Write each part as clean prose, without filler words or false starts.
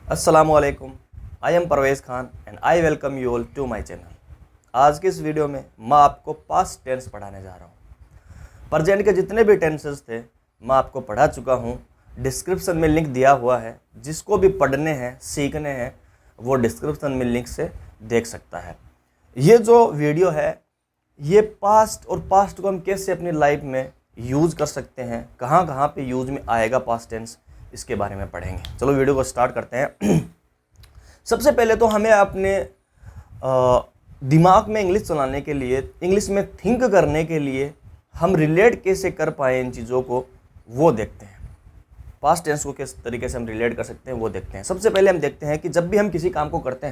अस्सलामुअलैकुम, I am Parvez Khan and I welcome you all to my channel. आज की इस वीडियो में मैं आपको पास्ट टेंस पढ़ाने जा रहा हूँ। प्रेजेंट के जितने भी टेंसेस थे मैं आपको पढ़ा चुका हूँ। डिस्क्रिप्शन में लिंक दिया हुआ है, जिसको भी पढ़ने हैं सीखने हैं वो डिस्क्रिप्शन में लिंक से देख सकता है। ये जो वीडियो है ये पास्ट और पास्ट को हम कैसे अपनी लाइफ में यूज़ कर सकते हैं, कहाँ कहाँ पे यूज़ में आएगा पास्ट टेंस, इसके बारे में पढ़ेंगे। चलो वीडियो को स्टार्ट करते हैं। सबसे पहले तो हमें अपने दिमाग में इंग्लिश चलाने के लिए, इंग्लिश में थिंक करने के लिए हम रिलेट कैसे कर पाए इन चीज़ों को वो देखते हैं। पास्ट टेंस को किस तरीके से हम रिलेट कर सकते हैं वो देखते हैं। सबसे पहले हम देखते हैं कि जब भी हम किसी काम को करते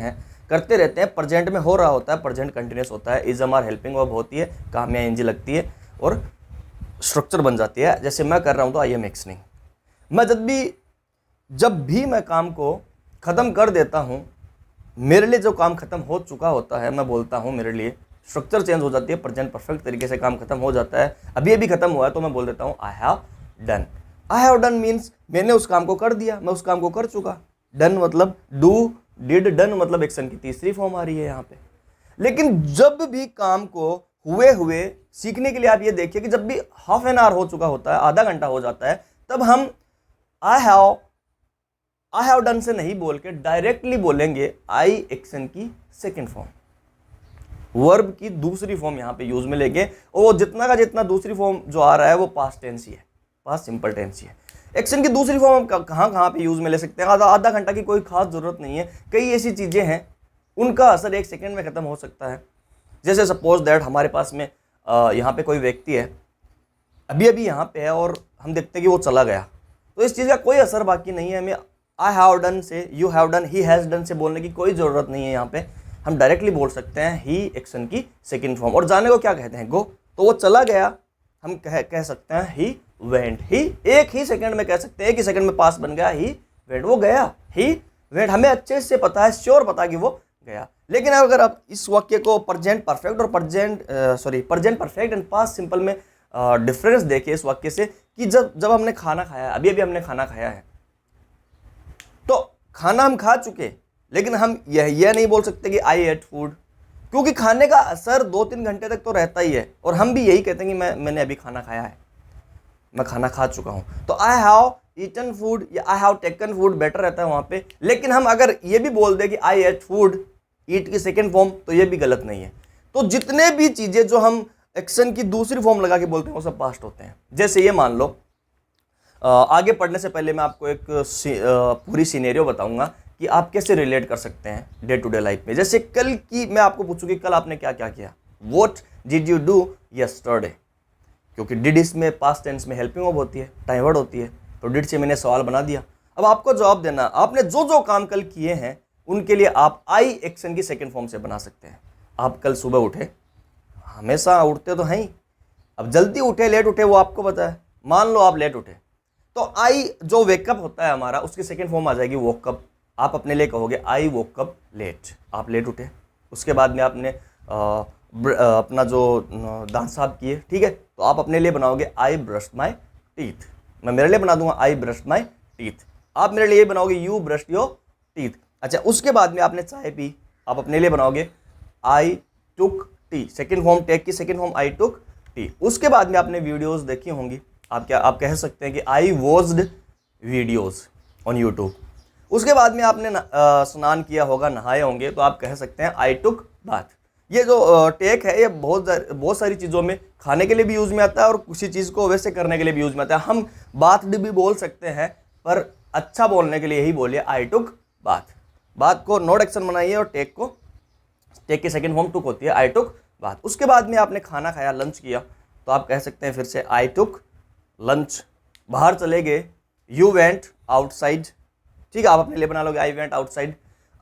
रहते हैं, प्रेजेंट में हो रहा होता है, प्रेजेंट कंटिन्यूस होता है, is am are helping verb होती है, काम में एनजी लगती है और स्ट्रक्चर बन जाती है। जैसे मैं कर रहा हूँ तो आई एम एक्शनिंग। मैं जब भी मैं काम को ख़त्म कर देता हूँ, मेरे लिए जो काम ख़त्म हो चुका होता है मैं बोलता हूँ मेरे लिए, स्ट्रक्चर चेंज हो जाती है, प्रेजेंट परफेक्ट तरीके से काम खत्म हो जाता है। अभी ख़त्म हुआ है तो मैं बोल देता हूँ I have done. I have done means मैंने उस काम को कर दिया, मैं उस काम को कर चुका। डन मतलब डू, डिड, डन मतलब एक्शन की तीसरी फॉर्म आ रही है यहाँ पे। लेकिन जब भी काम को हुए सीखने के लिए आप ये देखिए कि जब भी हाफ एन आवर हो चुका होता है, आधा घंटा हो जाता है, तब हम आई हैव डन से नहीं बोल के डायरेक्टली बोलेंगे आई एक्शन की सेकेंड फॉर्म, वर्ब की दूसरी फॉर्म यहां पे यूज में लेंगे। और जितना का जितना दूसरी फॉर्म जो आ रहा है वो पास्ट टेंस ही है, पास्ट सिंपल टेंस ही है। एक्शन की दूसरी फॉर्म हम कहां पे यूज में ले सकते हैं? आधा घंटा की कोई खास जरूरत नहीं है। कई ऐसी चीजें हैं उनका असर एक सेकेंड में खत्म हो सकता है। जैसे सपोज दैट हमारे पास में यहाँ पे कोई व्यक्ति है, अभी यहाँ पे है और हम देखते हैं कि वो चला गया, तो इस चीज़ का कोई असर बाकी नहीं है। हमें आई हैव डन से, you have done, he has done से बोलने की कोई ज़रूरत नहीं है। यहाँ पे हम डायरेक्टली बोल सकते हैं ही एक्शन की सेकंड फॉर्म। और जाने को क्या कहते हैं? गो। तो वो चला गया, हम कह सकते हैं ही वेंट। ही एक ही सेकंड में कह सकते हैं, एक ही सेकंड में पास बन गया, ही वेंट, वो गया, ही वेंट। हमें अच्छे से पता है, श्योर पता कि वो गया। लेकिन अगर आप इस वाक्य को प्रेजेंट परफेक्ट और present perfect and past simple में डिफरेंस देखिए इस वाक्य से, कि जब हमने खाना खाया, अभी हमने खाना खाया है, तो खाना हम खा चुके, लेकिन हम यह नहीं बोल सकते कि आई एट फूड, क्योंकि खाने का असर 2-3 घंटे तक तो रहता ही है। और हम भी यही कहते हैं कि मैंने अभी खाना खाया है, मैं खाना खा चुका हूं। तो आई हैव ईटन फूड या I have taken food better रहता है वहां पे। लेकिन हम अगर ये भी बोल दे कि आई एट फूड, ईट की सेकेंड फॉर्म, तो ये भी गलत नहीं है। तो जितने भी चीजें जो हम एक्शन की दूसरी फॉर्म लगा के बोलते हैं वो सब पास्ट होते हैं। जैसे ये मान लो, आगे पढ़ने से पहले मैं आपको एक पूरी सिनेरियो बताऊंगा कि आप कैसे रिलेट कर सकते हैं डे टू डे लाइफ में। जैसे कल की मैं आपको पूछूं कि कल आपने क्या क्या किया, what did you do yesterday, क्योंकि डिड इसमें पास्ट टेंस में हेल्पिंग वर्ब होती है, टाइम वर्ड होती है, तो डिड से मैंने सवाल बना दिया। अब आपको जवाब देना, आपने जो जो काम कल किए हैं उनके लिए आप आई एक्शन की सेकेंड फॉर्म से बना सकते हैं। आप कल सुबह उठे, हमेशा उठते तो हैं ही, अब जल्दी उठे लेट उठे वो आपको पता है। मान लो आप लेट उठे, तो आई जो वेकअप होता है हमारा, उसकी सेकेंड फॉर्म आ जाएगी वोकअप। आप अपने लिए कहोगे आई वोकअप लेट, आप लेट उठे। उसके बाद में आपने अपना जो दांत साफ किए, ठीक है, तो आप अपने लिए बनाओगे आई ब्रश्ड माई टीथ। मैं मेरे लिए बना दूंगा आई ब्रश्ड माई टीथ। आप मेरे लिए बनाओगे यू ब्रश्ड योर टीथ। अच्छा, उसके बाद में आपने चाय पी, आप अपने लिए बनाओगे आई टुक टी, सेकेंड फॉर्म, टेक की second form I took T. उसके बाद में आपने वीडियोस देखी होंगी, आप कह सकते हैं कि I watched videos on YouTube. उसके बाद में आपने स्नान किया होगा, नहाए होंगे, तो आप कह सकते हैं आई टुक बाथ। ये जो टेक है ये बहुत सारी चीज़ों में, खाने के लिए भी यूज़ में आता है और किसी चीज़ को वैसे करने के लिए भी यूज़ में आता है। हम बाथ भी बोल सकते हैं, पर अच्छा बोलने के लिए यही बोलिए आई टुक बाथ। बात को नोट एक्शन बनाइए और टेक की सेकेंड फॉर्म टुक होती है, आई टुक बात। उसके बाद में आपने खाना खाया, लंच किया, तो आप कह सकते हैं फिर से आई टुक लंच। बाहर चले गए, यू वेंट आउटसाइड, ठीक है, आप अपने लिए बना लोगे आई वेंट आउटसाइड।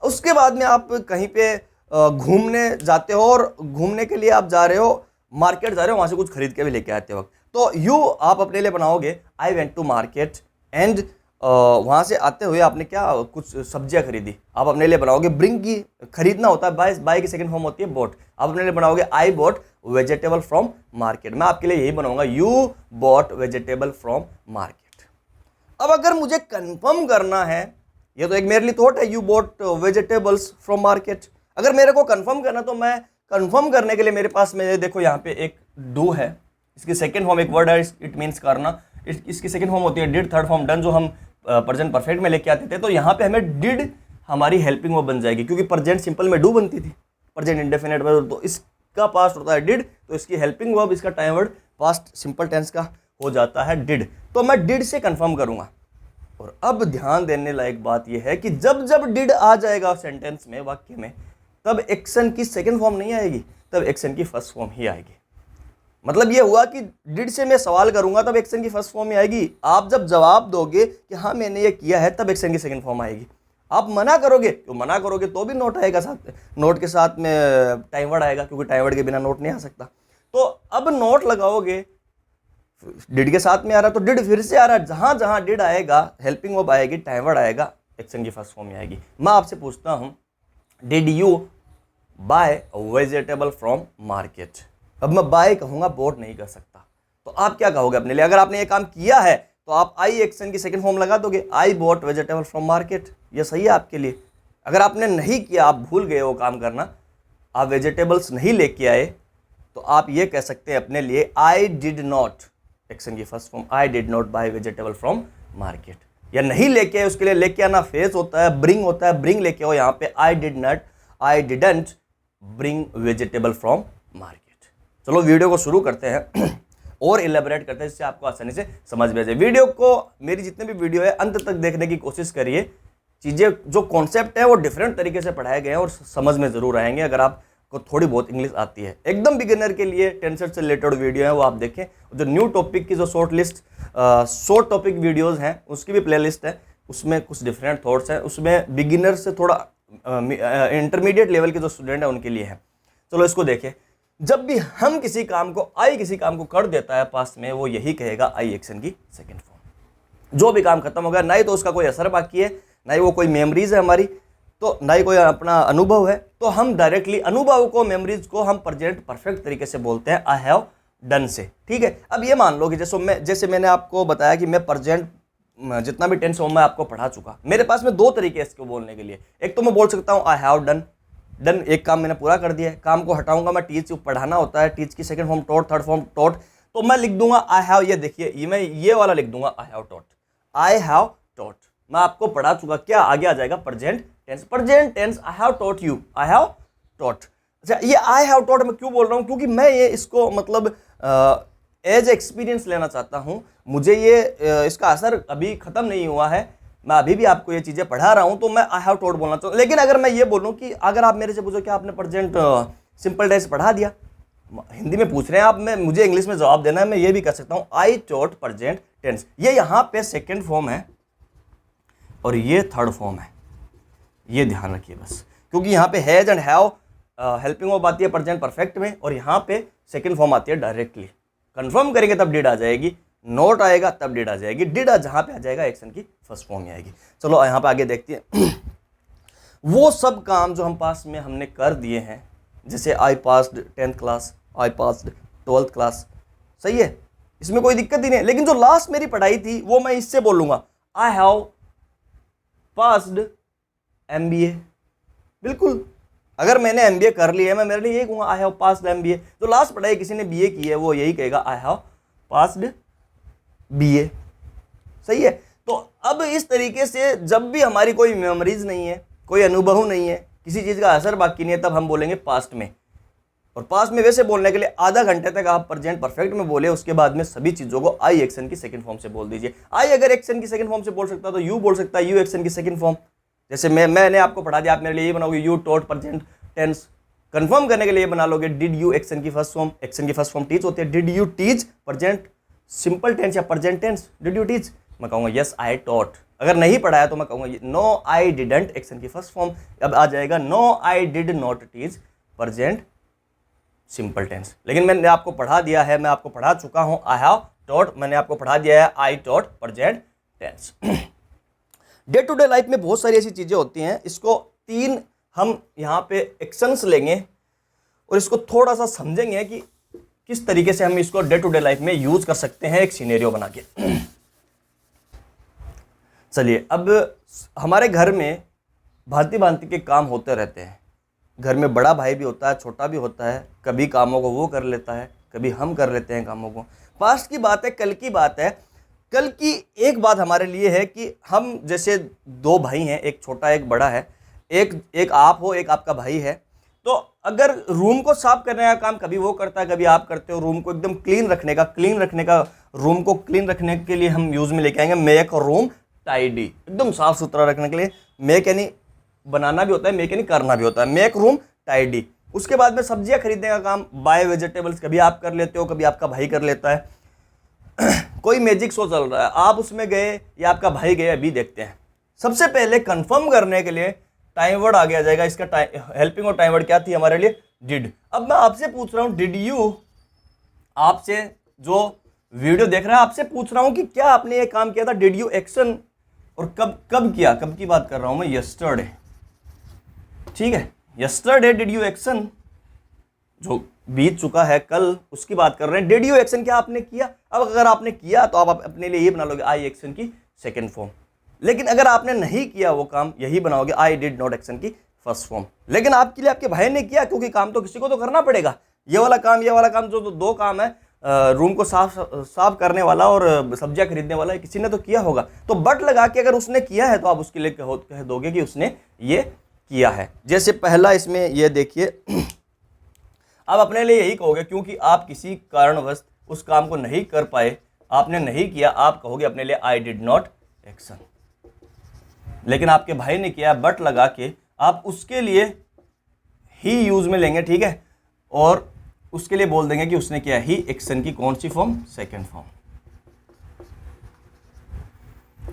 उसके बाद में आप कहीं पे घूमने जाते हो और घूमने के लिए आप जा रहे हो, मार्केट जा रहे हो, वहां से कुछ खरीद के भी लेके आते वक्त, तो यू आप अपने लिए बनाओगे I went to market and वहां से आते हुए आपने क्या कुछ सब्जियां खरीदी, आप अपने लिए बनाओगे ब्रिंग की, खरीदना होता है, बाय की सेकंड फॉर्म होती है बोट। आप अपने लिए बनाओगे I bought vegetable from market. मैं आपके लिए यही बनाऊंगा you bought vegetable from market. अब अगर मुझे कंफर्म करना है ये तो एक मेरे लिए थॉट है, you boat vegetables from market. अगर मेरे को कंफर्म करना तो मैं कंफर्म करने के लिए मेरे पास में देखो यहाँ पे एक डू है, इसकी सेकंड फॉर्म एक वर्ड है, इट मीन्स करना, इसकी सेकंड फॉर्म होती है डिड, थर्ड फॉर्म डन, जो हम प्रेजेंट परफेक्ट में लेके आते थे। तो यहाँ पे हमें डिड हमारी हेल्पिंग वर्ब बन जाएगी, क्योंकि प्रेजेंट सिंपल में डू बनती थी, प्रेजेंट इंडेफिनिट में तो इसका पास्ट होता है डिड, तो इसकी हेल्पिंग वर्ब, इसका time word past simple tense का हो जाता है डिड। तो मैं डिड से कंफर्म करूंगा। और अब ध्यान देने लायक बात यह है कि जब जब डिड आ जाएगा सेंटेंस में, वाक्य में, तब एक्शन की सेकंड फॉर्म नहीं आएगी, तब एक्शन की फर्स्ट फॉर्म ही आएगी। मतलब यह हुआ कि डिड से मैं सवाल करूंगा तब एक्शन की फर्स्ट फॉर्म ही आएगी। आप जब जवाब दोगे कि हाँ मैंने ये किया है, तब एक्शन की सेकंड फॉर्म आएगी। आप मना करोगे, तो मना करोगे तो भी नोट आएगा साथ, नोट के साथ में टाइम वर्ड आएगा, क्योंकि टाइम वर्ड के बिना नोट नहीं आ सकता। तो अब नोट लगाओगे, डिड के साथ में आ रहा तो डिड फिर से आ रहा है, जहां जहां डिड आएगा हेल्पिंग वर्ब आएगी, टाइम वर्ड आएगा, एक्शन की फर्स्ट फॉर्म में आएगी। मैं आपसे पूछता हूं, did you buy vegetable from market? अब मैं बाय कहूंगा, बोट नहीं कर सकता, तो आप क्या कहोगे अपने लिए? अगर आपने ये काम किया है तो आप आई एक्शन की सेकंड फॉर्म लगा दोगे, I bought vegetable from market. ये सही है आपके लिए। अगर आपने नहीं किया, आप भूल गए वो काम करना, आप वेजिटेबल्स नहीं लेके आए, तो आप ये कह सकते हैं अपने लिए, आई डिड नॉट, एक्शन की first form, I did not buy vegetable from market. या नहीं लेके आए, उसके लिए लेके आना फेस होता है, ब्रिंग होता है, ब्रिंग लेके आओ। यहाँ पे आई did not, I didn't bring vegetable from market. चलो वीडियो को शुरू करते हैं और इलेबोरेट करते हैं, जिससे आपको आसानी से समझ में आ जाए। वीडियो को, मेरी जितने भी वीडियो है, अंत तक देखने की कोशिश करिए। चीज़ें जो कॉन्सेप्ट है वो डिफरेंट तरीके से पढ़ाए गए हैं और समझ में जरूर आएंगे, अगर आपको थोड़ी बहुत इंग्लिश आती है। एकदम बिगिनर के लिए टेंसर से रिलेटेड वीडियो है, वो आप देखें। जो न्यू टॉपिक की जो शॉर्ट टॉपिक वीडियोज़ हैं, उसकी भी प्लेलिस्ट है, उसमें कुछ डिफरेंट थॉट्स हैं, उसमें बिगिनर से थोड़ा इंटरमीडिएट लेवल के जो स्टूडेंट हैं उनके लिए है। चलो इसको देखें। जब भी हम किसी काम को, आई किसी काम को कर देता है पास्ट में, वो यही कहेगा आई एक्शन की सेकंड फॉर्म। जो भी काम खत्म हो गया, ना ही तो उसका कोई असर बाकी है, ना ही वो कोई मेमोरीज है हमारी, तो ना ही कोई अपना अनुभव है, तो हम डायरेक्टली अनुभव को, मेमोरीज को हम प्रेजेंट परफेक्ट तरीके से बोलते हैं आई हैव डन से। ठीक है। अब ये मान लो कि जैसे मैंने आपको बताया कि मैं प्रेजेंट जितना भी टेंस हो मैं आपको पढ़ा चुका। मेरे पास में दो तरीके हैं इसको बोलने के लिए। एक तो मैं बोल सकता हूँ आई हैव डन, डन एक काम मैंने पूरा कर दिया है। काम को हटाऊंगा मैं, टीच पढ़ाना होता है, टीच की second form taught, third form taught, तो मैं लिख दूंगा आई हैव, ये देखिए ये मैं ये वाला लिख दूंगा I have taught, I have taught. मैं आपको पढ़ा चुका, क्या आगे आ जाएगा present tense, present tense I have taught you, I have taught. अच्छा, ये आई हैव टॉट मैं क्यों बोल रहा हूँ? क्योंकि मैं ये इसको मतलब एज एक्सपीरियंस लेना चाहता हूँ। मुझे ये इसका असर अभी खत्म नहीं हुआ है, मैं अभी भी आपको ये चीज़ें पढ़ा रहा हूँ, तो मैं आई हैव टॉट बोलना चाहूँ। लेकिन अगर मैं ये बोलूँ कि अगर आप मेरे से पूछो कि आपने प्रेजेंट सिंपल टेंस पढ़ा दिया, हिंदी में पूछ रहे हैं आप, मैं मुझे इंग्लिश में जवाब देना है, मैं ये भी कर सकता हूँ आई टॉट प्रेजेंट टेंस। ये यहाँ पे सेकेंड फॉर्म है और ये थर्ड फॉर्म है, ये ध्यान रखिए बस, क्योंकि यहाँ पे has and have helping verb आती है प्रेजेंट परफेक्ट में, और यहाँ पे सेकेंड फॉर्म आती है डायरेक्टली। कंफर्म करेंगे तब डिड आ जाएगी, नोट आएगा तब डिड आ जाएगी, डिड जहां पे आ जाएगा एक्शन की फर्स्ट फॉर्म में आएगी। चलो यहाँ पे आगे देखते हैं। वो सब काम जो हम पास में हमने कर दिए हैं, जैसे I passed 10th class, I passed 12th class, सही है, इसमें कोई दिक्कत ही नहीं है। लेकिन जो लास्ट मेरी पढ़ाई थी वो मैं इससे बोलूंगा आई हैव पास्ड MBA। बिल्कुल, अगर मैंने MBA कर लिया है, मैं मेरे लिए यही कहूँगा आई हैव पास्ड MBA। जो लास्ट पढ़ाई किसी ने BA की है वो यही कहेगा आई हैव पास्ड BA, सही है। तो अब इस तरीके से जब भी हमारी कोई मेमोरीज नहीं है, कोई अनुभव नहीं है, किसी चीज़ का असर बाकी नहीं है, तब हम बोलेंगे पास्ट में। और पास्ट में वैसे बोलने के लिए आधा घंटे तक आप प्रेजेंट परफेक्ट में बोले, उसके बाद में सभी चीज़ों को आई एक्शन की सेकंड फॉर्म से बोल दीजिए। आई अगर एक्शन की सेकंड फॉर्म से बोल सकता तो यू बोल सकता है, यू एक्शन की सेकंड फॉर्म। जैसे मैंने आपको पढ़ा दिया, आप मेरे लिए ये बनाओगे you taught present tense. Confirm करने के लिए बना लोगे डिड यू एक्शन की फर्स्ट फॉर्म, एक्शन की फर्स्ट फॉर्म टीच होती है। Did you teach present simple tense या present tense, did you teach, मैं कहूँगा यस आई टॉट। अगर नहीं पढ़ाया तो मैं कहूँगा नो आई डिडंट, एक्शन की फर्स्ट फॉर्म। अब आ जाएगा no I did not teach present simple tense. लेकिन मैंने आपको पढ़ा दिया है, मैं आपको पढ़ा चुका हूँ आई हैव टॉट, मैंने आपको पढ़ा दिया है I taught present tense. Day to day life में बहुत सारी ऐसी चीज़ें होती हैं, इसको तीन हम यहाँ पे एक्शंस लेंगे और इसको थोड़ा सा समझेंगे कि किस तरीके से हम इसको डे टू डे लाइफ में यूज कर सकते हैं एक सिनेरियो बना के। चलिए, अब हमारे घर में भांति भांति के काम होते रहते हैं। घर में बड़ा भाई भी होता है, छोटा भी होता है, कभी कामों को वो कर लेता है, कभी हम कर लेते हैं कामों को। पास्ट की बात है, कल की बात है। कल की एक बात हमारे लिए है कि हम जैसे दो भाई हैं, एक छोटा एक बड़ा है, एक आप हो, एक आपका भाई है। तो अगर रूम को साफ करने का काम कभी वो करता है, कभी आप करते हो, रूम को एकदम क्लीन रखने का रूम को क्लीन रखने के लिए हम यूज में लेके आएंगे मेक रूम टाइडी, एकदम साफ सुथरा रखने के लिए। मेक यानी बनाना भी होता है, मेक यानी करना भी होता है, मेक रूम टाइडी। उसके बाद में सब्जियां खरीदने का काम, बाय वेजिटेबल्स, कभी आप कर लेते हो, कभी आपका भाई कर लेता है। कोई मैजिक शो चल रहा है, आप उसमें गए या आपका भाई गए, अभी देखते हैं। सबसे पहले कंफर्म करने के लिए टाइम वर्ड आगे आ जाएगा। इसका हेल्पिंग और टाइम वर्ड क्या थी हमारे लिए? डिड। अब मैं आपसे पूछ रहा हूं, डिड यू, आपसे जो वीडियो देख रहा है आपसे पूछ रहा हूं कि क्या आपने ये काम किया था? डिड यू एक्शन, और कब किया? कब की बात कर रहा हूं मैं? यस्टरडे, ठीक है, यस्टरडे डिड यू एक्शन, जो बीत चुका है कल, उसकी बात कर रहे हैं। डिड यू एक्शन क्या आपने किया? अब अगर आपने किया तो आप अपने लिए ये बना लोगे आई एक्शन की सेकंड फॉर्म। लेकिन अगर आपने नहीं किया वो काम, यही बनाओगे आई डिड नॉट एक्शन की फर्स्ट फॉर्म। लेकिन आपके लिए आपके भाई ने किया, क्योंकि काम तो किसी को तो करना पड़ेगा। ये वाला काम जो दो काम है, रूम को साफ करने वाला और सब्जियां खरीदने वाला, किसी ने तो किया होगा। तो बट लगा के अगर उसने किया है तो आप उसके लिए कह दोगे कि उसने ये किया है। जैसे पहला इसमें ये देखिए, आप अपने लिए यही कहोगे, क्योंकि आप किसी कारणवश उस काम को नहीं कर पाए, आपने नहीं किया, आप कहोगे अपने लिए आई डिड नॉट एक्शन। लेकिन आपके भाई ने किया, बट लगा के आप उसके लिए ही यूज में लेंगे, ठीक है, और उसके लिए बोल देंगे कि उसने किया। ही एक्शन की कौन सी form? Second form.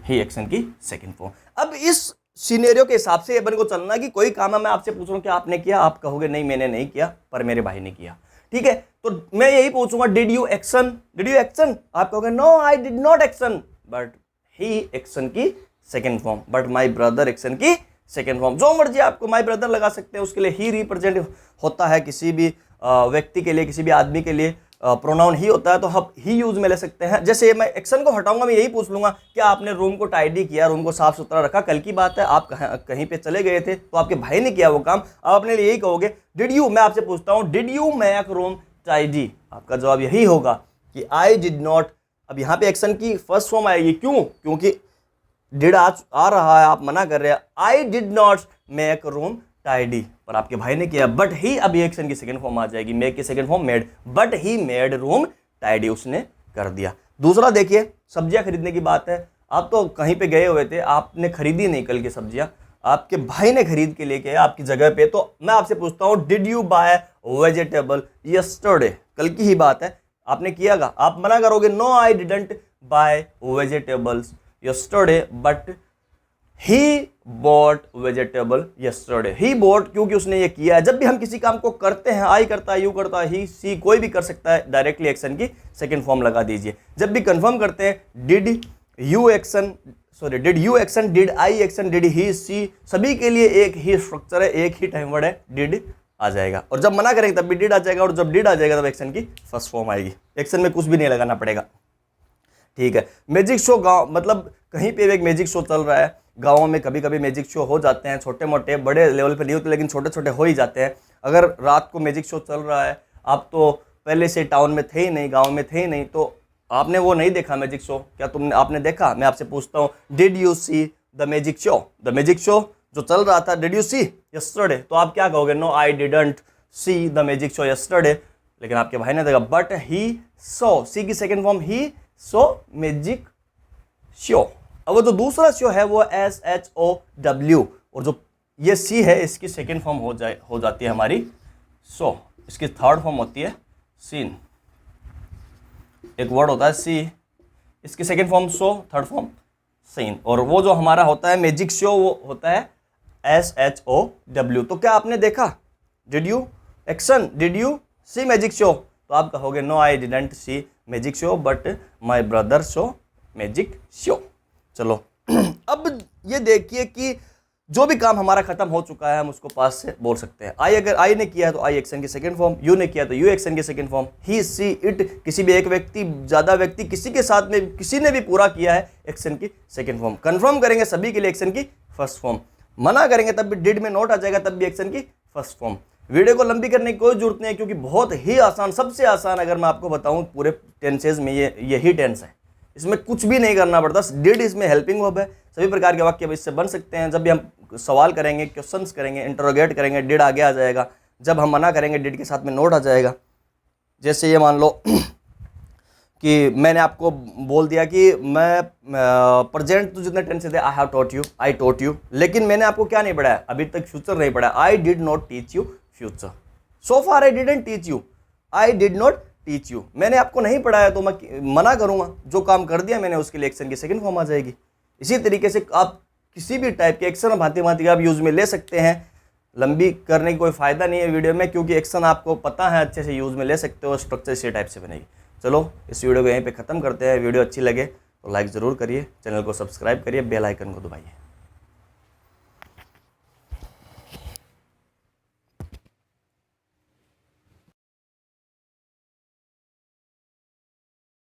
He action की सेकंड फॉर्म। अब इस सिनेरियो के हिसाब से अपन को चलना है कि कोई काम है, मैं आपसे पूछ रहा हूं कि आपने किया, आप कहोगे नहीं मैंने नहीं किया, पर मेरे भाई ने किया, ठीक है। तो मैं यही पूछूंगा, did you action, did you action, आप कहोगे no I did not action, but he action की second form, but my brother action की सेकेंड फॉर्म। जो मर्जी आपको माई ब्रदर लगा सकते हैं, उसके लिए ही रिप्रेजेंट होता है, किसी भी व्यक्ति के लिए, किसी भी आदमी के लिए प्रोनाउन ही होता है, तो हम ही यूज में ले सकते हैं। जैसे मैं एक्शन को हटाऊंगा, मैं यही पूछ लूंगा कि आपने रूम को टाइडी किया, रूम को साफ सुथरा रखा, कल की बात है, आप कहीं पे चले गए थे तो आपके भाई ने किया वो काम, आप अपने लिए यही कहोगे डिड यू। मैं आपसे पूछता हूं, did you make room tidy? आपका जवाब यही होगा कि आई डिड नॉट। अब यहां पे एक्शन की फर्स्ट फॉर्म आएगी, क्यों? क्योंकि डिड आ रहा है, आप मना कर रहे हैं, आई did not make room tidy, पर आपके भाई ने किया, बट ही। अब एक्शन की सेकंड फॉर्म आ जाएगी, मेक की second form made, but he made room tidy, उसने कर दिया। दूसरा देखिए, सब्जियां खरीदने की बात है, आप तो कहीं पे गए हुए थे, आपने खरीदी नहीं कल की सब्जियां, आपके भाई ने खरीद के लेके आपकी जगह पे। तो मैं आपसे पूछता हूं, did you buy vegetable yesterday? कल की ही बात है, आपने कियागा, आप मना करोगे no I didn't buy vegetables yesterday, but he bought vegetable yesterday. He bought, क्योंकि उसने ये किया है। जब भी हम किसी काम को करते हैं, आई करता है, यू करता है, ही, सी, कोई भी कर सकता है, डायरेक्टली एक्शन की सेकंड फॉर्म लगा दीजिए। जब भी कंफर्म करते हैं, did you action, sorry, did you action, did I action, did he, see, सभी के लिए एक ही स्ट्रक्चर है, एक ही टाइम वर्ड है, डिड आ जाएगा। और जब मना करेंगे तब भी डिड आ जाएगा, और जब डिड आ जाएगा तब एक्शन की फर्स्ट फॉर्म आएगी। एक्शन में कुछ भी नहीं लगाना पड़ेगा, ठीक है। मैजिक शो, गाँव मतलब कहीं पे एक मैजिक शो चल रहा है, गाँवों में कभी कभी मैजिक शो हो जाते हैं, छोटे मोटे, बड़े लेवल पे नहीं होते, लेकिन छोटे छोटे हो ही जाते हैं। अगर रात को मैजिक शो चल रहा है, आप तो पहले से टाउन में थे ही नहीं, गाँव में थे ही नहीं, तो आपने वो नहीं देखा मैजिक शो, क्या आपने देखा? मैं आपसे पूछता हूँ, did you C the magic show? The magic show जो चल रहा था, डिड यू सी यस्टरडे? तो आप क्या कहोगे? No I didn't see the magic show yesterday. लेकिन आपके भाई ने देखा, बट ही सो, सी की सेकेंड फॉर्म ही सो मैजिक शो। अब वो जो दूसरा शो है वो SHOW, और जो ये सी है इसकी सेकेंड फॉर्म हो जाती है हमारी सो, इसकी थर्ड फॉर्म होती है सीन। एक वर्ड होता है सी, इसकी second form saw, third form seen. और वो जो हमारा होता है मैजिक शो, वो होता है SHOW। तो क्या आपने देखा? Did you action, did you see magic show? तो आप कहोगे no I didn't see magic show, but my brother saw magic show. चलो अब ये देखिए कि जो भी काम हमारा खत्म हो चुका है हम उसको पास्ट से बोल सकते हैं। आई, अगर आई ने किया है तो आई एक्शन की सेकंड फॉर्म, यू ने किया तो यू एक्शन की second form, he see it किसी भी एक व्यक्ति, ज़्यादा व्यक्ति, किसी के साथ में किसी ने भी पूरा किया है एक्शन की सेकंड फॉर्म। कंफर्म करेंगे सभी के लिए एक्शन की फर्स्ट फॉर्म। मना करेंगे तब भी डिड में नोट आ जाएगा, तब भी एक्शन की फर्स्ट फॉर्म। वीडियो को लंबी करने की कोई जरूरत नहीं है क्योंकि बहुत ही आसान, सबसे आसान अगर मैं आपको बताऊं पूरे टेंसेज में यही टेंस है। इसमें कुछ भी नहीं करना पड़ता। डिड इसमें हेल्पिंग वर्ब है। सभी प्रकार के वाक्य अब इससे बन सकते हैं। जब भी हम सवाल करेंगे, क्वेश्चंस करेंगे, इंटरोगेट करेंगे, डिड आगे आ जाएगा। जब हम मना करेंगे डिड के साथ में नोट आ जाएगा। जैसे ये मान लो कि मैंने आपको बोल दिया कि मैं प्रेजेंट तो जितने टेंस थे आई have taught you, I taught you, लेकिन मैंने आपको क्या नहीं पढ़ाया, अभी तक फ्यूचर नहीं पढ़ाया। आई did not teach you future, so far I didn't teach you, I did not teach you. मैंने आपको नहीं पढ़ाया तो मैं मना करूंगा। जो काम कर दिया मैंने उसके लिए एक्शन की सेकंड फॉर्म आ जाएगी। इसी तरीके से आप किसी भी टाइप के एक्शन भांति भांति का आप यूज में ले सकते हैं। लंबी करने की कोई फायदा नहीं है वीडियो में क्योंकि एक्शन आपको पता है, अच्छे से यूज में ले सकते हो। स्ट्रक्चर इसी टाइप से बनेगी। चलो इस वीडियो को यहीं पे ख़त्म करते हैं। वीडियो अच्छी लगे तो लाइक ज़रूर करिए, चैनल को सब्सक्राइब करिए, बेल आइकन को दबाइए।